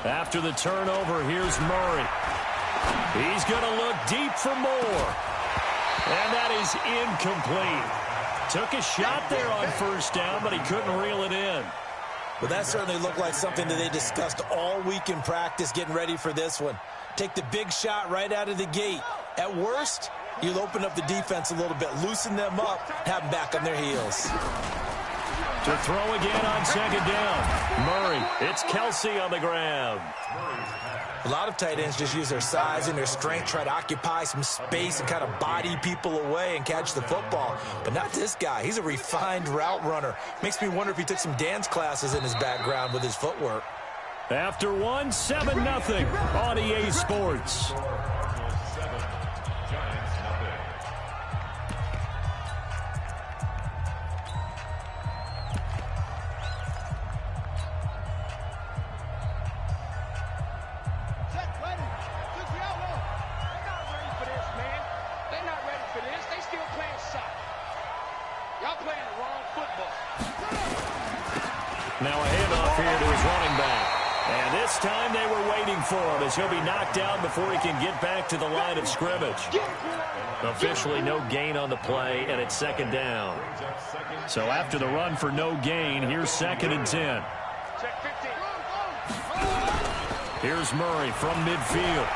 After the turnover, here's Murray. He's going to look deep for more. And that is incomplete. Took a shot there on first down, but he couldn't reel it in. But that certainly looked like something that they discussed all week in practice getting ready for this one. Take the big shot right out of the gate. At worst, you'll open up the defense a little bit, loosen them up, have them back on their heels. To throw again on second down. Murray, it's Kelsey on the ground. A lot of tight ends just use their size and their strength, try to occupy some space and kind of body people away and catch the football. But not this guy. He's a refined route runner. Makes me wonder if he took some dance classes in his background with his footwork. After 7-0 on EA Sports. Now a handoff here to his running back. And this time they were waiting for him as he'll be knocked down before he can get back to the line of scrimmage. Officially no gain on the play, and it's second down. So after the run for no gain, here's 2nd and 10. Here's Murray from midfield.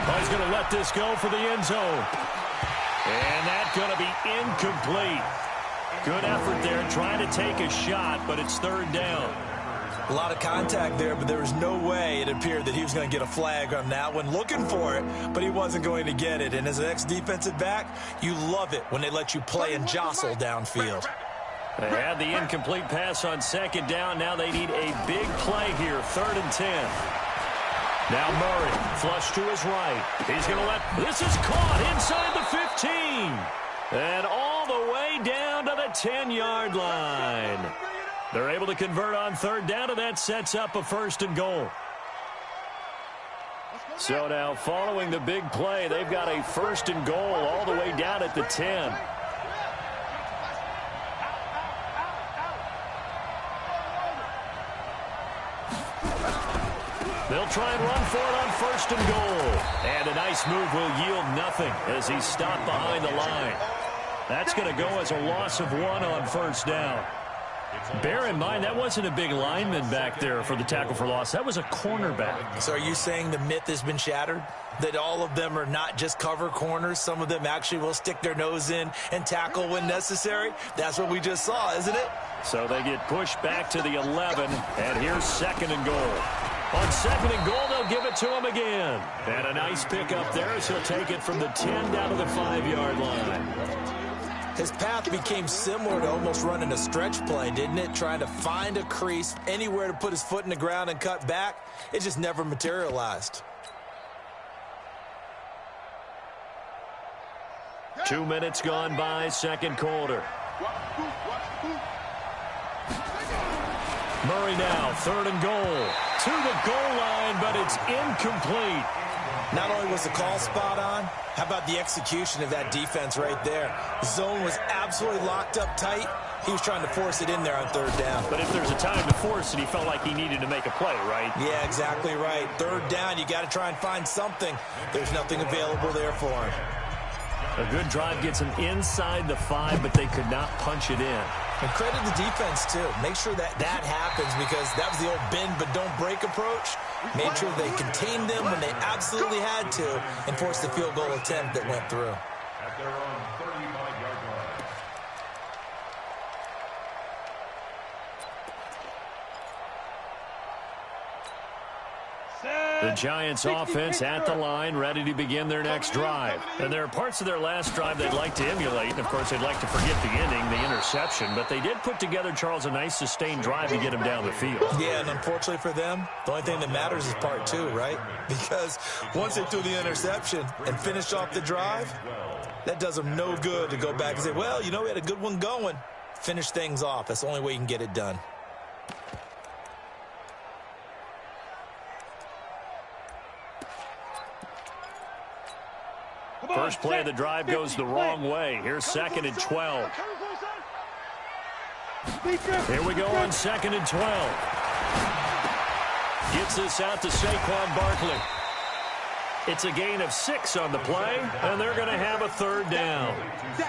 Oh, he's going to let this go for the end zone. And that's going to be incomplete. Good effort there trying to take a shot, but it's 3rd down. A lot of contact there, but there was no way it appeared that he was going to get a flag on that one. Looking for it, but he wasn't going to get it. And as an ex-defensive back, you love it when they let you play and jostle downfield. They had the incomplete pass on 2nd down. Now they need a big play here, 3rd and 10. Now Murray, flush to his right. He's going to let, this is caught inside the 15. And all the way down to the 10-yard line. They're able to convert on 3rd down, and that sets up a 1st and goal. So now following the big play, they've got a 1st and goal all the way down at the 10. They'll try and run for it on 1st and goal. And a nice move will yield nothing as he's stopped behind the line. That's going to go as a loss of 1 on 1st down. Bear in mind, that wasn't a big lineman back there for the tackle for loss. That was a cornerback. So are you saying the myth has been shattered? That all of them are not just cover corners? Some of them actually will stick their nose in and tackle when necessary? That's what we just saw, isn't it? So they get pushed back to the 11, and here's 2nd and goal. On 2nd and goal, they'll give it to him again. And a nice pickup there as he'll take it from the 10 down to the 5-yard line. His path became similar to almost running a stretch play, didn't it? Trying to find a crease, anywhere to put his foot in the ground and cut back. It just never materialized. 2 minutes gone by, 2nd quarter. Murray now, 3rd and goal. To the goal line, but it's incomplete. Not only was the call spot on, how about the execution of that defense right there? The zone was absolutely locked up tight. He was trying to force it in there on 3rd down. But if there's a time to force it, he felt like he needed to make a play, right? Yeah, exactly right. 3rd down, you got to try and find something. There's nothing available there for him. A good drive gets him inside the 5, but they could not punch it in. And credit the defense, too. Make sure that happens, because that was the old bend but don't break approach. Made sure they contained them when they absolutely had to and forced the field goal attempt that went through. The Giants offense at the line, ready to begin their next drive. And there are parts of their last drive they'd like to emulate. And, of course, they'd like to forget the ending, the interception. But they did put together, Charles, a nice sustained drive to get them down the field. Yeah, and unfortunately for them, the only thing that matters is part 2, right? Because once they threw the interception and finished off the drive, that does them no good to go back and say, well, you know, we had a good one going. Finish things off. That's the only way you can get it done. First play of the drive goes the wrong way. Here's 2nd and 12. Here we go on 2nd and 12. Gets this out to Saquon Barkley. It's a gain of 6 on the play, and they're going to have a third down.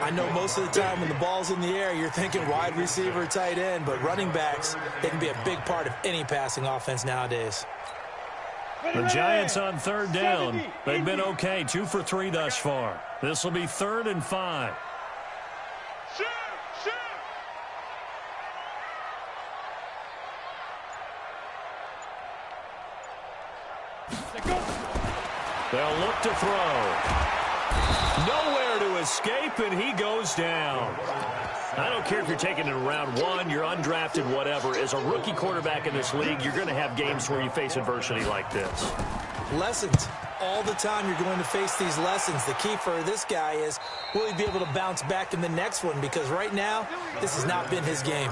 I know most of the time when the ball's in the air, you're thinking wide receiver, tight end, but running backs, they can be a big part of any passing offense nowadays. The Giants on third down. They've been okay, 2 for 3 thus far. This will be 3rd and 5. They'll look to throw. Nowhere to escape, and he goes down. I don't care if you're taking it in round 1, you're undrafted, whatever. As a rookie quarterback in this league, you're going to have games where you face adversity like this. Lessons. All the time you're going to face these lessons. The key for this guy is, will he be able to bounce back in the next one? Because right now, this has not been his game.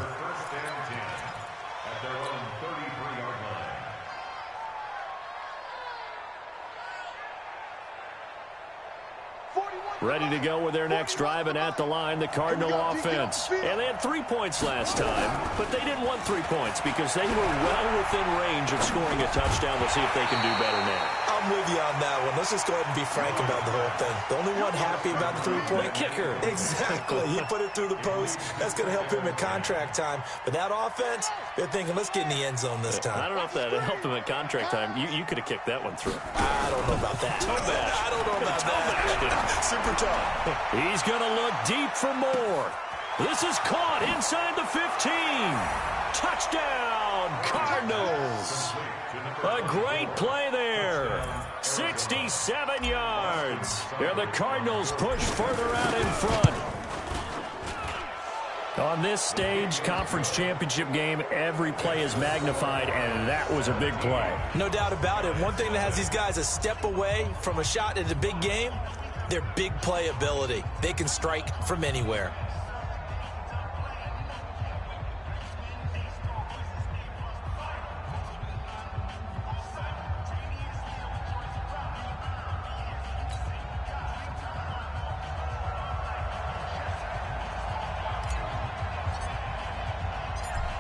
Ready to go with their next drive, and at the line, the Cardinal offense. And they had 3 points last time, but they didn't want 3 points because they were well within range of scoring a touchdown. We'll see if they can do better now. I'm with you on that one. Let's just go ahead and be frank about the whole thing. The only one happy about the 3-point kicker. Exactly. He put it through the post. That's going to help him in contract time. But that offense, they're thinking, let's get in the end zone this time. I don't know if that helped him at contract time. You could have kicked that one through. I don't know about that. I don't know about that. Super tough. He's going to look deep for more. This is caught inside the 15. Touchdown, Cardinals. A great play there. 67 yards. And the Cardinals push further out in front. On this stage, conference championship game, every play is magnified, and that was a big play. No doubt about it. One thing that has these guys a step away from a shot at a big game, their big play ability. They can strike from anywhere.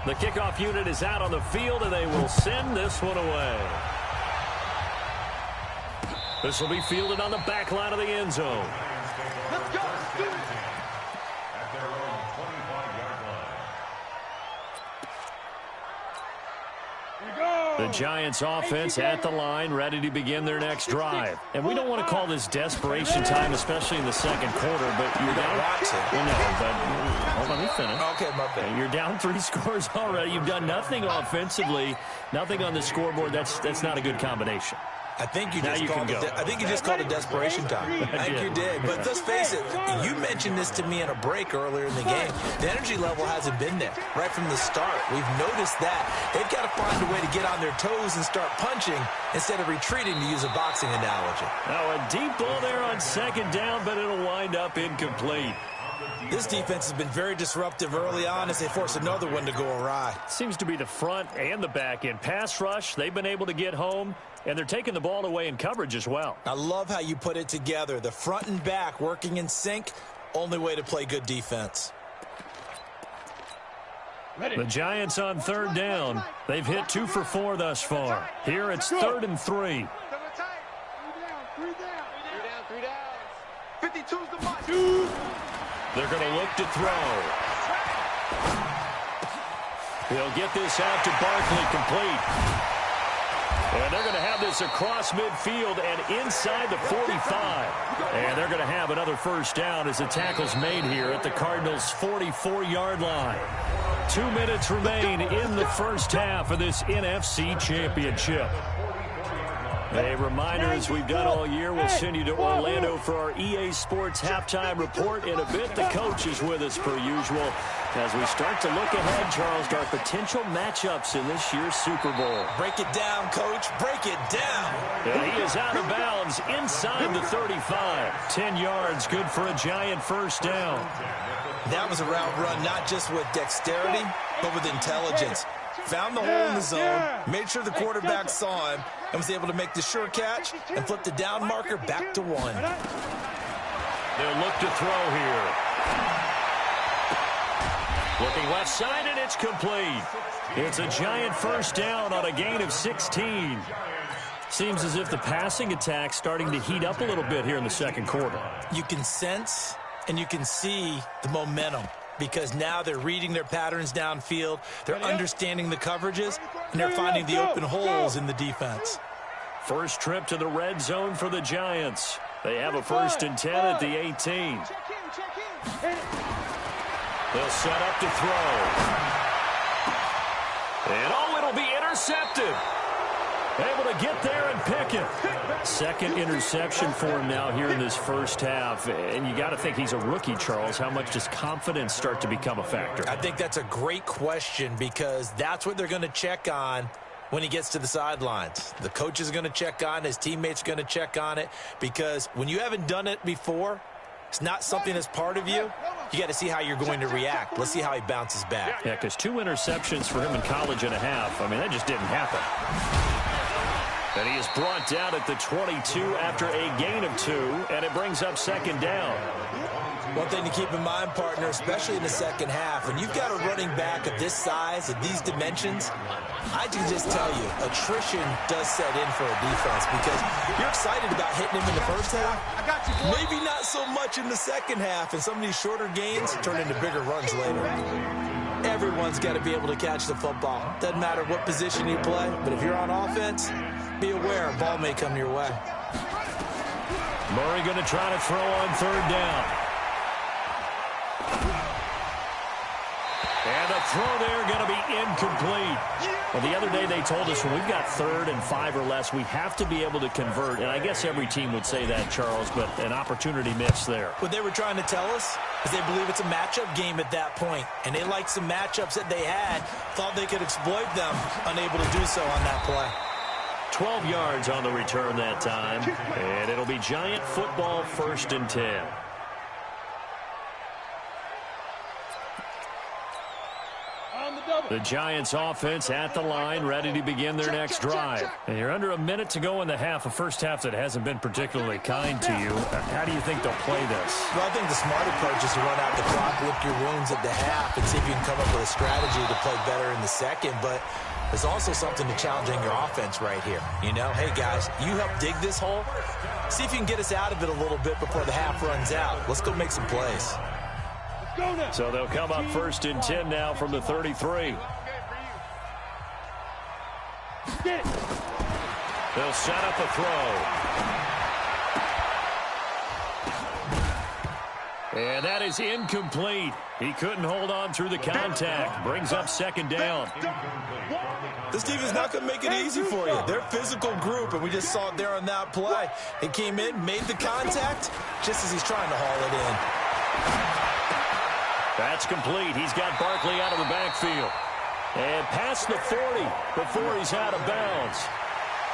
The kickoff unit is out on the field, and they will send this one away. This will be fielded on the back line of the end zone. Let's go. The Giants offense at the line, ready to begin their next drive. And we don't want to call this desperation time, especially in the second quarter, but you're down. Well, no, but hold on, let me finish. Okay, my bad. You're down 3 scores already. You've done nothing offensively, nothing on the scoreboard. That's not a good combination. I think you just called it desperation time. I think you did. But let's face it, you mentioned this to me in a break earlier in the game. The energy level hasn't been there right from the start. We've noticed that. They've got to find a way to get on their toes and start punching instead of retreating, to use a boxing analogy. Now a deep ball there on second down, but it'll wind up incomplete. This defense has been very disruptive early on as they force another one to go awry. Seems to be the front and the back end. Pass rush, they've been able to get home, and they're taking the ball away in coverage as well. I love how you put it together. The front and back working in sync, only way to play good defense. The Giants on third down. They've hit 2 for 4 thus far. Here it's 3rd and 3. 52's the mark. They're going to look to throw. He'll get this out to Barkley, complete. And they're going to have this across midfield and inside the 45. And they're going to have another first down as the tackle's made here at the Cardinals' 44-yard line. 2 minutes remain in the first half of this NFC Championship. A reminder, as we've done all year, we'll send you to Orlando for our EA Sports halftime report. In a bit, the coach is with us per usual as we start to look ahead, Charles, to our potential matchups in this year's Super Bowl. Break it down, Coach. Break it down. And he is out of bounds inside the 35. 10 yards, good for a Giant first down. That was a route run, not just with dexterity, but with intelligence. Found the hole in the zone, made sure the quarterback saw him, and was able to make the sure catch and flip the down marker back to 1. They'll look to throw here. Looking left side, and it's complete. It's a giant first down on a gain of 16. Seems as if the passing attack's starting to heat up a little bit here in the second quarter. You can sense and you can see the momentum because now they're reading their patterns downfield, they're understanding the coverages, and they're finding the open holes in the defense. First trip to the red zone for the Giants. They have a 1st and 10 at the 18. They'll set up to throw. And oh, it'll be intercepted. Able to get there and pick it. Second interception for him now here in this first half. And you got to think he's a rookie, Charles. How much does confidence start to become a factor? I think that's a great question because that's what they're going to check on when he gets to the sidelines. The coach is going to check on, his teammates are going to check on it, because when you haven't done it before, it's not something that's part of you. You got to see how you're going to react. Let's see how he bounces back. Yeah, because 2 interceptions for him in college and a half. I mean, that just didn't happen. And he is brought down at the 22 after a gain of 2, and it brings up 2nd down. One thing to keep in mind, partner, especially in the second half, when you've got a running back of this size, of these dimensions, I can just tell you, attrition does set in for a defense because you're excited about hitting him in the first half. Maybe not so much in the second half, and some of these shorter gains turn into bigger runs later. Everyone's got to be able to catch the football. Doesn't matter what position you play, but if you're on offense, be aware a ball may come your way. Murray going to try to throw on 3rd down. And the throw there going to be incomplete. Well, the other day they told us when we've got 3rd and 5 or less, we have to be able to convert. And I guess every team would say that, Charles, but an opportunity missed there. What they were trying to tell us is they believe it's a matchup game at that point. And they liked some matchups that they had, thought they could exploit them, unable to do so on that play. 12 yards on the return that time. And it'll be Giant football 1st and 10. The Giants offense at the line, ready to begin their next drive. And you're under a minute to go in the half, a first half that hasn't been particularly kind to you. How do you think they'll play this? Well, I think the smart approach is to run out the clock, lick your wounds at the half, and see if you can come up with a strategy to play better in the second. But there's also something to challenging your offense right here. You know, hey, guys, you help dig this hole. See if you can get us out of it a little bit before the half runs out. Let's go make some plays. So they'll come up 1st and 10 now from the 33. They'll set up a throw. And that is incomplete. He couldn't hold on through the contact. Brings up 2nd down. This team is not going to make it easy for you. They're a physical group, and we just saw it there on that play. He came in, made the contact, just as he's trying to haul it in. That's complete. He's got Barkley out of the backfield. And past the 40 before he's out of bounds.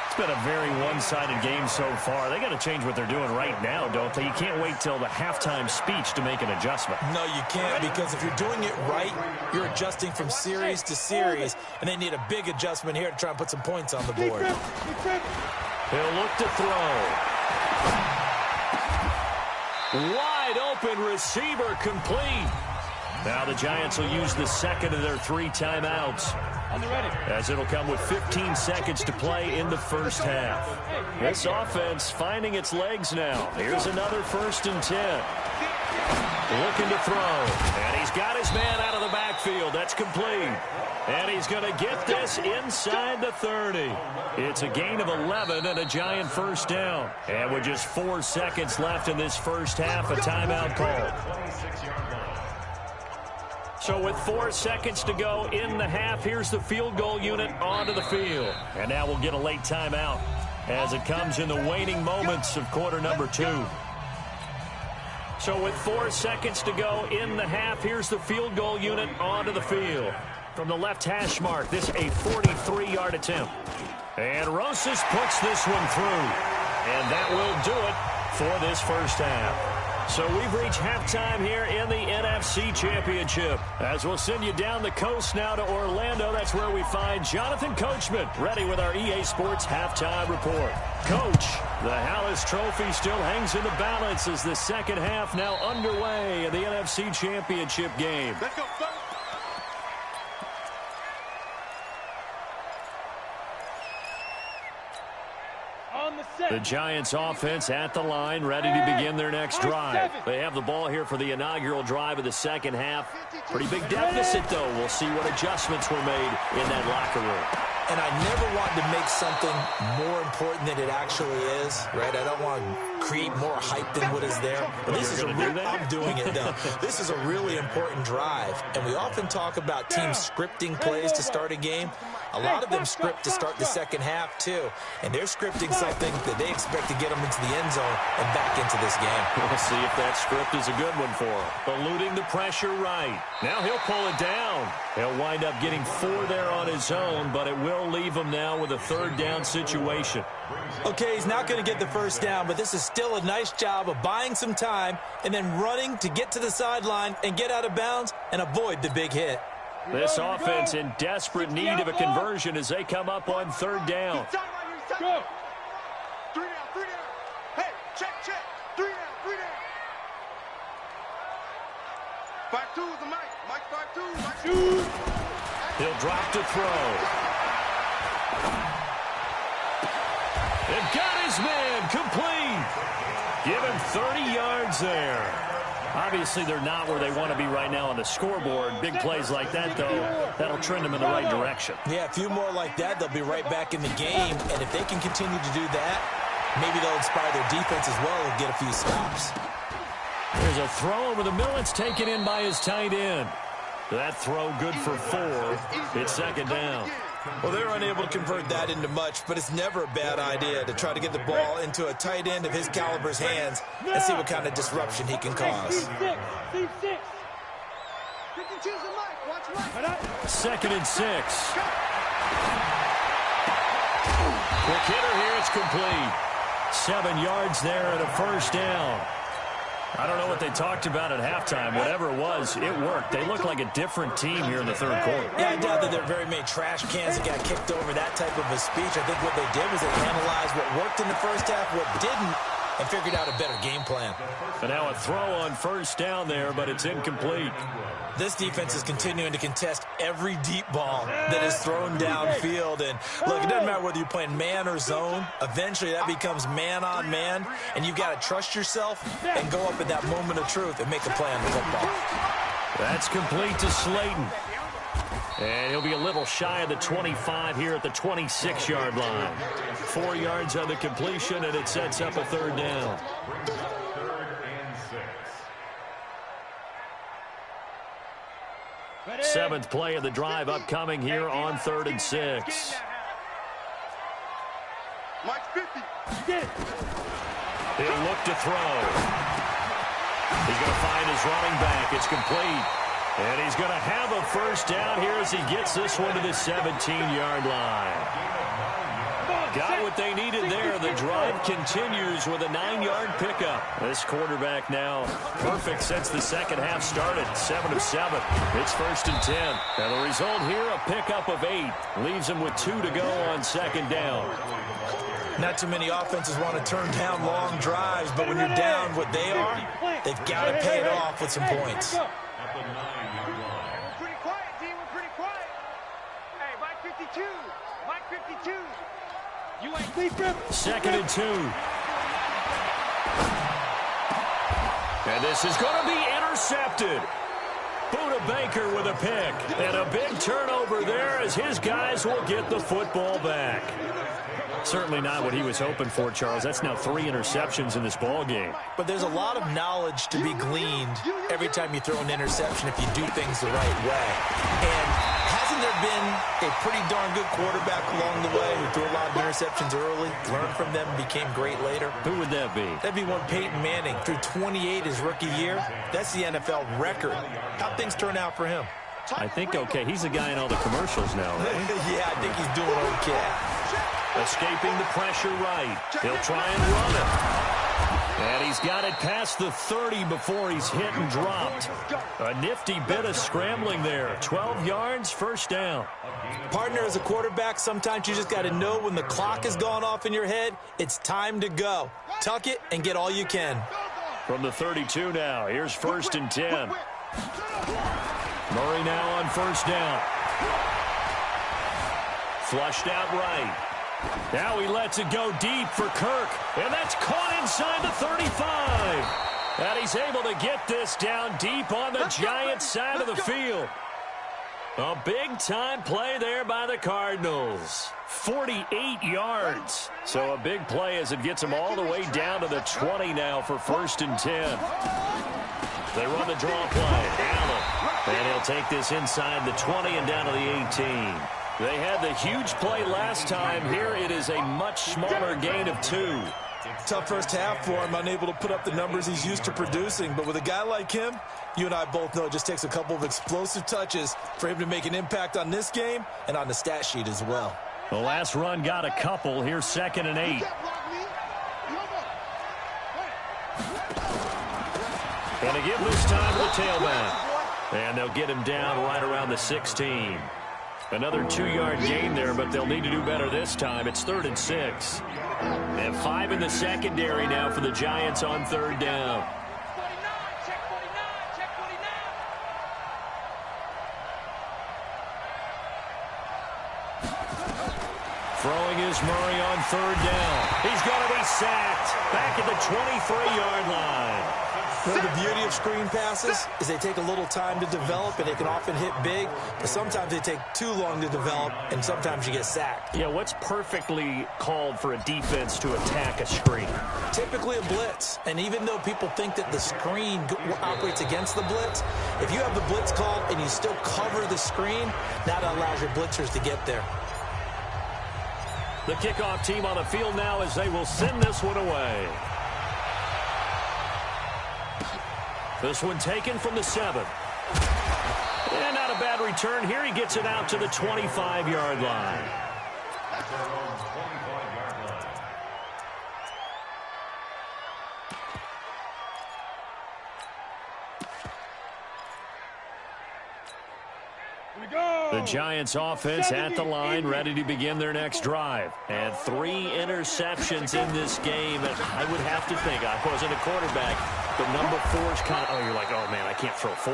It's been a very one-sided game so far. They got to change what they're doing right now, don't they? You can't wait till the halftime speech to make an adjustment. No, you can't, because if you're doing it right, you're adjusting from series to series, and they need a big adjustment here to try and put some points on the board. He'll look to throw. Wide open receiver, complete. Now the Giants will use the 2nd of their 3 timeouts, as it'll come with 15 seconds to play in the first half. This offense finding its legs now. Here's another 1st and 10. Looking to throw. And he's got his man out of the backfield. That's complete. And he's going to get this inside the 30. It's a gain of 11 and a Giant first down. And with just 4 seconds left in this first half, a timeout call. So with 4 seconds to go in the half, here's the field goal unit onto the field. And now we'll get a late timeout as it comes in the waning moments of quarter number 2. So with 4 seconds to go in the half, here's the field goal unit onto the field. From the left hash mark, this a 43-yard attempt. And Rosas puts this one through. And that will do it for this first half. So we've reached halftime here in the NFC Championship. As we'll send you down the coast now to Orlando, that's where we find Jonathan Coachman, ready with our EA Sports Halftime Report. Coach, the Hallis Trophy still hangs in the balance as the second half now underway in the NFC Championship game. The Giants offense at the line, ready to begin their next drive. They have the ball here for the inaugural drive of the second half. Pretty big deficit, though. We'll see what adjustments were made in that locker room. And I never want to make something more important than it actually is, right? I don't want to create more hype than what is there. But this is I'm doing it, though. This is a really important drive. And we often talk about teams scripting plays to start a game. A lot of them script to start the second half, too. And they're scripting something that they expect to get them into the end zone and back into this game. We'll see if that script is a good one for him. Eluding the pressure right. Now he'll pull it down. He'll wind up getting 4 there on his own, but it will leave him now with a third down situation. Okay, he's not going to get the first down, but this is still a nice job of buying some time and then running to get to the sideline and get out of bounds and avoid the big hit. This offense in desperate need of a conversion as they come up on third down. Go. 3 down, 3 down. Hey, check. 3 down, 3 down. 5-2 is the mic. Mike 5-2. He'll drop to throw. They've got his man complete. Give him 30 yards there. Obviously, they're not where they want to be right now on the scoreboard. Big plays like that, though, that'll trend them in the right direction. Yeah, a few more like that, they'll be right back in the game. And if they can continue to do that, maybe they'll inspire their defense as well and get a few stops. There's a throw over the middle. It's taken in by his tight end. That throw good for 4. It's second down. Well, they're unable to convert that into much, but it's never a bad idea to try to get the ball into a tight end of his caliber's hands and see what kind of disruption he can cause. Second and 6. Quick hitter here. It's complete. 7 yards there and a first down. I don't know what they talked about at halftime. Whatever it was, it worked. They look like a different team here in the third quarter. Yeah, I doubt that there are very many trash cans that got kicked over, that type of a speech. I think what they did was they analyzed what worked in the first half, what didn't, and figured out a better game plan. And now a throw on first down there, but it's incomplete. This defense is continuing to contest every deep ball that is thrown downfield. And, look, it doesn't matter whether you're playing man or zone. Eventually, that becomes man-on-man, and you've got to trust yourself and go up at that moment of truth and make a play on the football. That's complete to Slayton. And he'll be a little shy of the 25 here at the 26-yard line. 4 yards on the completion, and it sets up a third down. Seventh play of the drive upcoming here on 3rd and 6. Mike 50. He'll look to throw. He's going to find his running back. It's complete. And he's going to have a first down here as he gets this one to the 17-yard line. Got what they needed there. The drive continues with a 9-yard pickup. This quarterback now perfect since the second half started. 7 of 7. It's 1st and 10. And the result here, a pickup of 8. Leaves him with 2 to go on second down. Not too many offenses want to turn down long drives, but when you're down what they are, they've got to pay it off with some points. We're pretty quiet, D. We're pretty quiet. Hey, Mike 52. Mike 52. You ain't deep. 2nd and 2. And this is going to be intercepted. Buda Baker with a pick. And a big turnover there as his guys will get the football back. Certainly not what he was hoping for, Charles. That's now 3 interceptions in this ball game. But there's a lot of knowledge to be gleaned every time you throw an interception if you do things the right way. And hasn't there been a pretty darn good quarterback along the way who threw a lot of interceptions early, learned from them, became great later? Who would that be? That'd be one Peyton Manning. Threw 28 his rookie year. That's the NFL record. How'd things turn out for him? I think okay. He's the guy in all the commercials now, right? Yeah, I think he's doing okay. Escaping the pressure right. He'll try and run it. And he's got it past the 30 before he's hit and dropped. A nifty bit of scrambling there. 12 yards, first down. Partner, as a quarterback, sometimes you just got to know when the clock has gone off in your head, it's time to go. Tuck it and get all you can. From the 32 now, here's 1st and 10. Murray now on first down. Flushed out right. Now he lets it go deep for Kirk, and that's caught inside the 35. And he's able to get this down deep on the Giants' side of the field. A big-time play there by the Cardinals. 48 yards. So a big play as it gets them all the way down to the 20 now for 1st and 10. They run the draw play. Allen. And he'll take this inside the 20 and down to the 18. They had the huge play last time. Here it is a much smaller gain of 2. Tough first half for him, unable to put up the numbers he's used to producing. But with a guy like him, you and I both know it just takes a couple of explosive touches for him to make an impact on this game and on the stat sheet as well. The last run got a couple. Here's 2nd and 8. And to give this time to the tailback. And they'll get him down right around the 16. Another 2-yard gain there, but they'll need to do better this time. It's 3rd and 6. And 5 in the secondary now for the Giants on 3rd down. Throwing is Murray on 3rd down. He's going to be sacked back at the 23-yard line. Well, the beauty of screen passes is they take a little time to develop, and they can often hit big, but sometimes they take too long to develop, and sometimes you get sacked. Yeah, what's perfectly called for a defense to attack a screen? Typically a blitz, and even though people think that the screen operates against the blitz, if you have the blitz called and you still cover the screen, that allows your blitzers to get there. The kickoff team on the field now as they will send this one away. This one taken from the 7. And not a bad return here. He gets it out to the 25-yard line. The Giants offense at the line, ready to begin their next drive. And 3 interceptions in this game. And I would have to think, I wasn't a quarterback, but number 4 is kind of, oh, you're like, oh, man, I can't throw 4.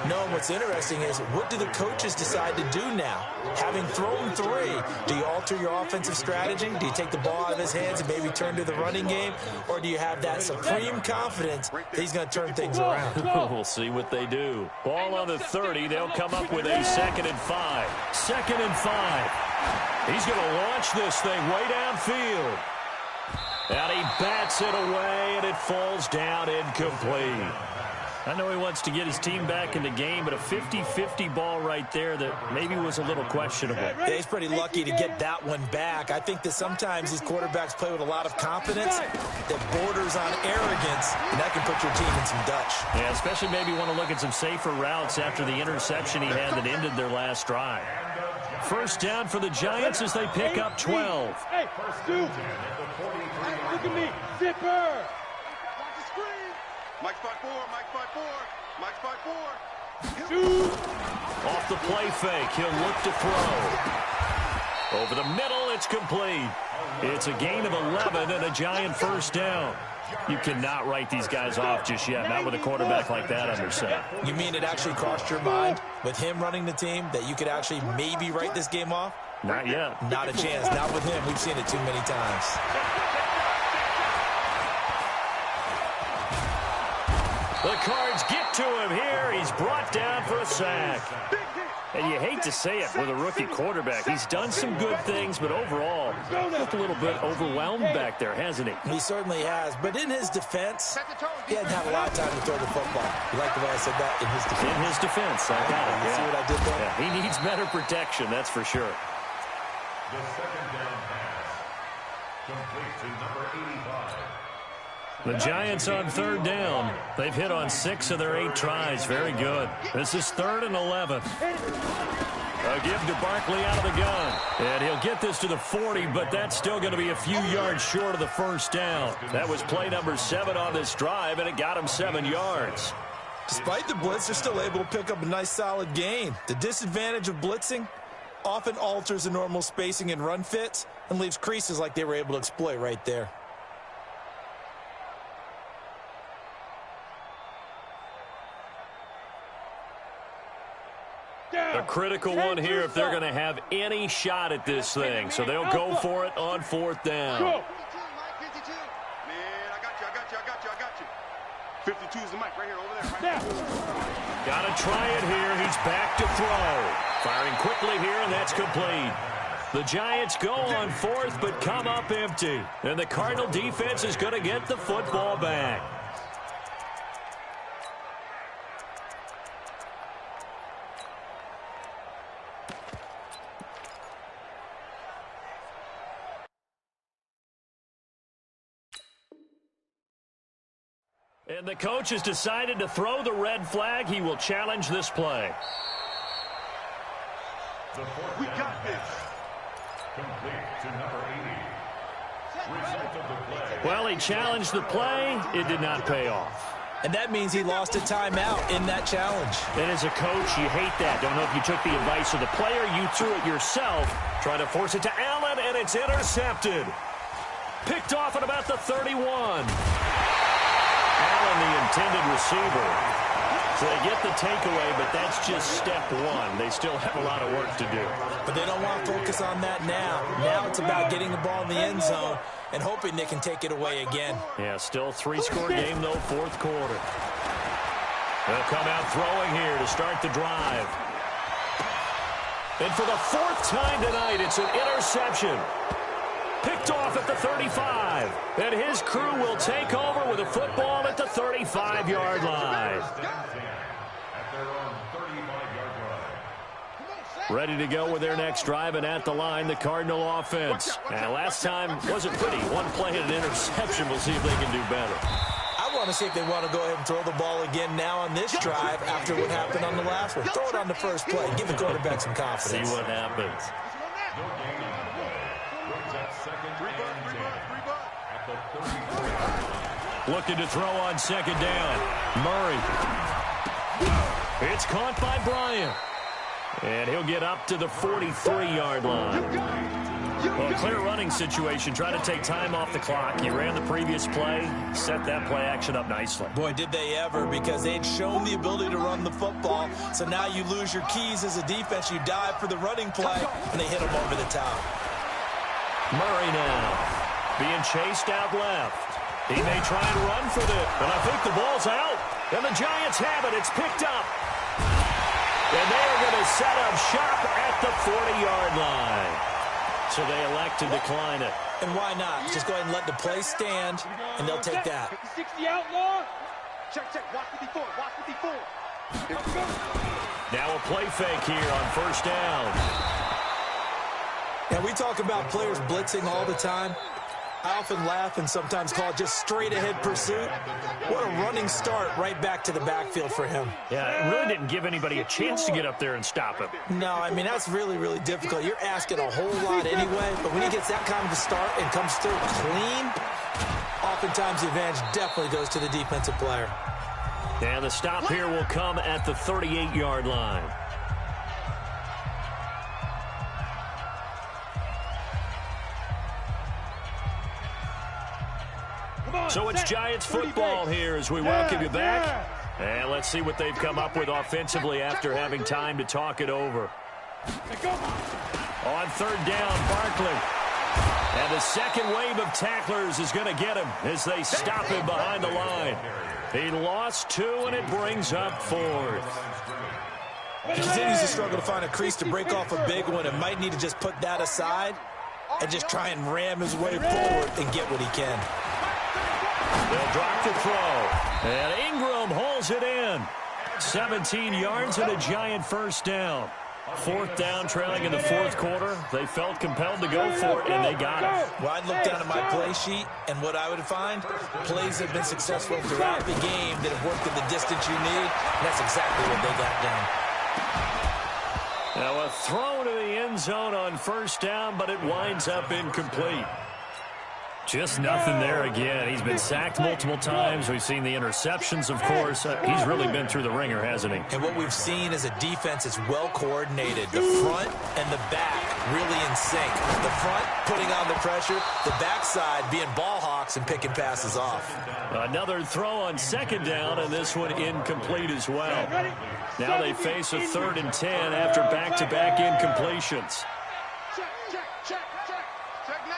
No, what's interesting is, what do the coaches decide to do now? Having thrown 3, do you alter your offensive strategy? Do you take the ball out of his hands and maybe turn to the running game? Or do you have that supreme confidence that he's going to turn things around? We'll see what they do. Ball on the 30. They'll come up with a 2nd and 5. 2nd and 5. He's going to launch this thing way downfield. And he bats it away, and it falls down incomplete. I know he wants to get his team back in the game, but a 50-50 ball right there that maybe was a little questionable. Yeah, he's pretty lucky to get that one back. I think that sometimes these quarterbacks play with a lot of confidence that borders on arrogance, and that can put your team in some Dutch. Yeah, especially maybe want to look at some safer routes after the interception he had that ended their last drive. 1st down for the Giants as they pick up 12. Hey, dude. Look at me. Zipper. Mike 5-4, Mike 5-4, Mike 5-4. Shoot. Off the play fake, he'll look to throw. Over the middle, it's complete. It's a gain of 11 and a Giant 1st down. You cannot write these guys off just yet, not with a quarterback like that under center. You mean it actually crossed your mind with him running the team that you could actually maybe write this game off? Not yet. Not a chance. Not with him. We've seen it too many times. The Cards get to him here. He's brought down for a sack. And you hate to say it with a rookie quarterback. He's done some good things, but overall, looked a little bit overwhelmed back there, hasn't he? He certainly has. But in his defense, he hadn't had a lot of time to throw the football. You like the way I said that? In his defense. In his defense, I got it. You see what I did there? Yeah, he needs better protection, that's for sure. The 2nd down pass, complete to number 85. The Giants on 3rd down. They've hit on 6 of their 8 tries. Very good. This is 3rd and 11. A give to Barkley out of the gun. And he'll get this to the 40, but that's still going to be a few yards short of the 1st down. That was play number 7 on this drive, and it got him 7 yards. Despite the blitz, they're still able to pick up a nice, solid gain. The disadvantage of blitzing often alters the normal spacing and run fits and leaves creases like they were able to exploit right there. A critical one here if they're going to have any shot at this thing. So they'll go for it on 4th down. Man, I got you. 52 is the mic right here, over there. Got to try it here. He's back to throw. Firing quickly here, and that's complete. The Giants go on 4th, but come up empty. And the Cardinal defense is going to get the football back. And the coach has decided to throw the red flag. He will challenge this play. We got this. Complete to number 80. Result of the play. Well, he challenged the play. It did not pay off. And that means he lost a timeout in that challenge. And as a coach, you hate that. Don't know if you took the advice of the player. You threw it yourself. Trying to force it to Allen, and it's intercepted. Picked off at about the 31. Allen, the intended receiver. So they get the takeaway, but that's just step one. They still have a lot of work to do. But they don't want to focus on that now. Now it's about getting the ball in the end zone and hoping they can take it away again. Yeah, still a 3-score game, though, 4th quarter. They'll come out throwing here to start the drive. And for the 4th time tonight, it's an interception. Picked off at the 35. And his crew will take over with a football at the 35-yard line. Ready to go with their next drive, and at the line, the Cardinal offense. And last time wasn't pretty. One play and an interception. We'll see if they can do better. I want to see if they want to go ahead and throw the ball again now on this drive after what happened on the last one. Throw it on the first play. Give the quarterback some confidence. See what happens. Looking to throw on 2nd down. Murray. It's caught by Bryant. And he'll get up to the 43-yard line. Well, a clear running situation, trying to take time off the clock. He ran the previous play, set that play action up nicely. Boy, did they ever, because they'd shown the ability to run the football. So now you lose your keys as a defense. You dive for the running play, and they hit him over the top. Murray now being chased out left. He may try and run for this, but I think the ball's out. And the Giants have it. It's picked up. And they're going to set up shop at the 40-yard line. So they elect to decline it. And why not? Just go ahead and let the play stand, and they'll take that. 60 outlaw. Check. Watch 54. Watch 54. Now a play fake here on 1st down. Now, we talk about players blitzing all the time. I often laugh and sometimes call it just straight-ahead pursuit. What a running start right back to the backfield for him. Yeah, it really didn't give anybody a chance to get up there and stop him. No, I mean, that's really, really difficult. You're asking a whole lot anyway, but when he gets that kind of a start and comes through clean, oftentimes the advantage definitely goes to the defensive player. And the stop here will come at the 38-yard line. So it's Giants football here as we welcome you back. And let's see what they've come up with offensively after having time to talk it over. On 3rd down, Barkley. And the second wave of tacklers is going to get him as they stop him behind the line. He lost 2, and it brings up 4th. He continues to struggle to find a crease to break off a big one and might need to just put that aside and just try and ram his way forward and get what he can. They'll drop the throw. And Ingram holds it in. 17 yards and a Giant 1st down. 4th down, trailing in the 4th quarter. They felt compelled to go for it, and they got it. Well, I'd look down at my play sheet, and what I would find, plays have been successful throughout the game that have worked at the distance you need, and that's exactly what they got done. Now a throw to the end zone on 1st down, but it winds up incomplete. Just nothing there again. He's been sacked multiple times. We've seen the interceptions, of course. He's really been through the ringer, hasn't he? And what we've seen is a defense that's well coordinated. The front and the back really in sync. The front putting on the pressure, the backside being ball hawks and picking passes off. Another throw on second down, and this one incomplete as well. Now they face a 3rd and 10 after back-to-back incompletions. Check 99.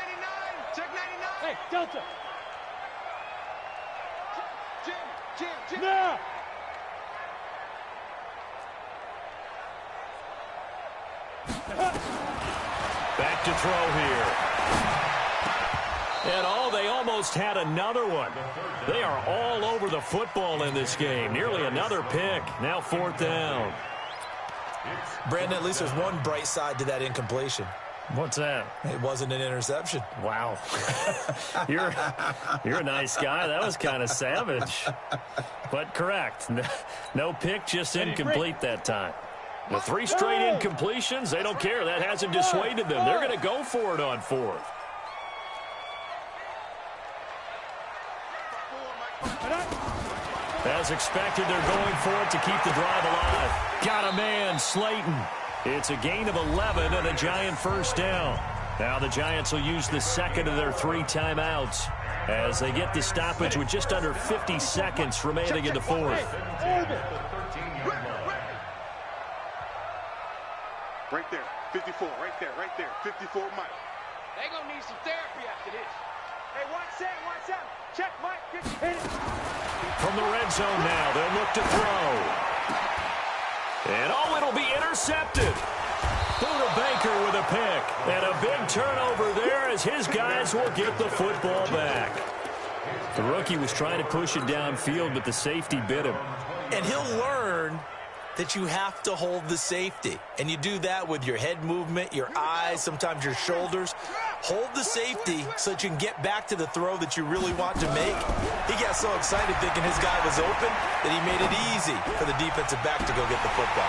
Check 99. Hey, Delta. Jim. Now. Back to throw here. And they almost had another one. They are all over the football in this game. Nearly another pick. Now 4th down. Brandon, at least there's one bright side to that incompletion. What's that? It wasn't an interception. Wow. You're a nice guy. That was kind of savage. But correct. No pick, just incomplete that time. The 3 straight incompletions, they don't care. That hasn't dissuaded them. They're going to go for it on 4th. As expected, they're going for it to keep the drive alive. Got a man, Slayton. It's a gain of 11 and a Giant first down. Now the Giants will use the second of their 3 timeouts as they get the stoppage with just under 50 seconds remaining in the 4th. Right there, 54, right there, 54, Mike. They gonna need some therapy after this. Hey, watch that, check Mike, 50. From the red zone now, they'll look to throw. And it'll be intercepted. Buda Baker with a pick. And a big turnover there as his guys will get the football back. The rookie was trying to push it downfield, but the safety bit him. And he'll learn that you have to hold the safety. And you do that with your head movement, your eyes, sometimes your shoulders. Hold the safety so that you can get back to the throw that you really want to make. He got so excited thinking his guy was open that he made it easy for the defensive back to go get the football.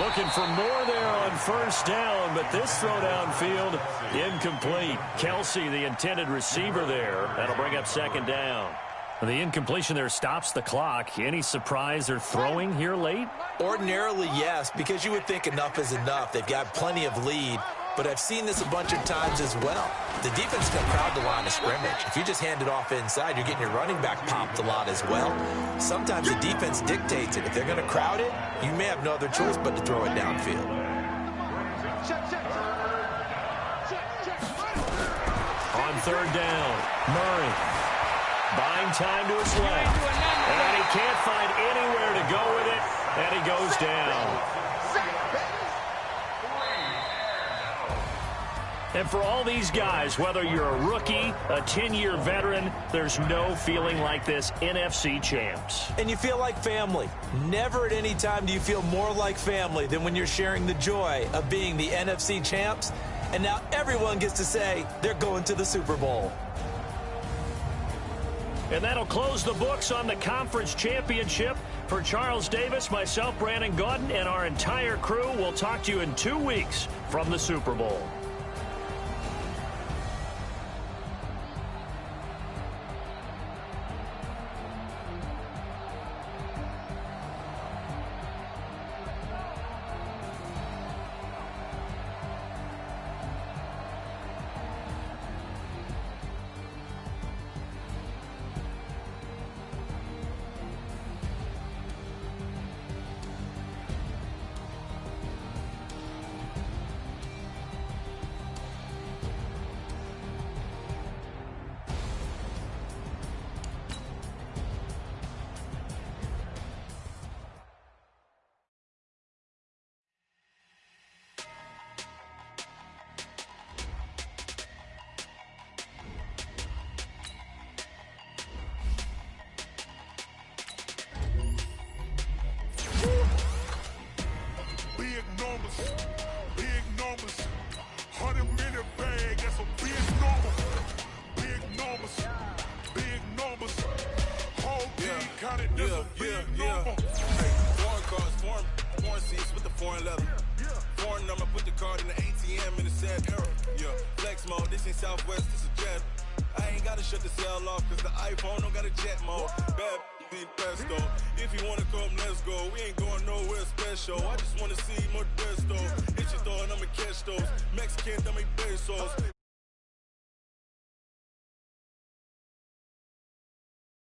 Looking for more there on first down, but this throw downfield incomplete. Kelsey, the intended receiver there. That'll bring up second down. The incompletion there stops the clock. Any surprise they're throwing here late? Ordinarily, yes, because you would think enough is enough. They've got plenty of lead, but I've seen this a bunch of times as well. The defense can crowd the line of scrimmage. If you just hand it off inside, you're getting your running back popped a lot as well. Sometimes the defense dictates it. If they're going to crowd it, you may have no other choice but to throw it downfield. On third down, Murray. Buying time to his left. And he can't find anywhere to go with it. And he goes down. And for all these guys, whether you're a rookie, a 10-year veteran, there's no feeling like this NFC champs. And you feel like family. Never at any time do you feel more like family than when you're sharing the joy of being the NFC champs. And now everyone gets to say they're going to the Super Bowl. And that'll close the books on the conference championship. For Charles Davis, myself, Brandon Gaudin, and our entire crew, we'll talk to you in 2 weeks from the Super Bowl. Foreign number, put the card in the ATM in the sad era. Yeah, flex mode, this ain't Southwest, this is jet. I ain't gotta shut the cell off, cause the iPhone don't got a jet mode. Bad be pesto. If you wanna come, let's go. We ain't going nowhere special. I just wanna see more desto. Hit your throw and I'ma catch those. Mexican, dame besos.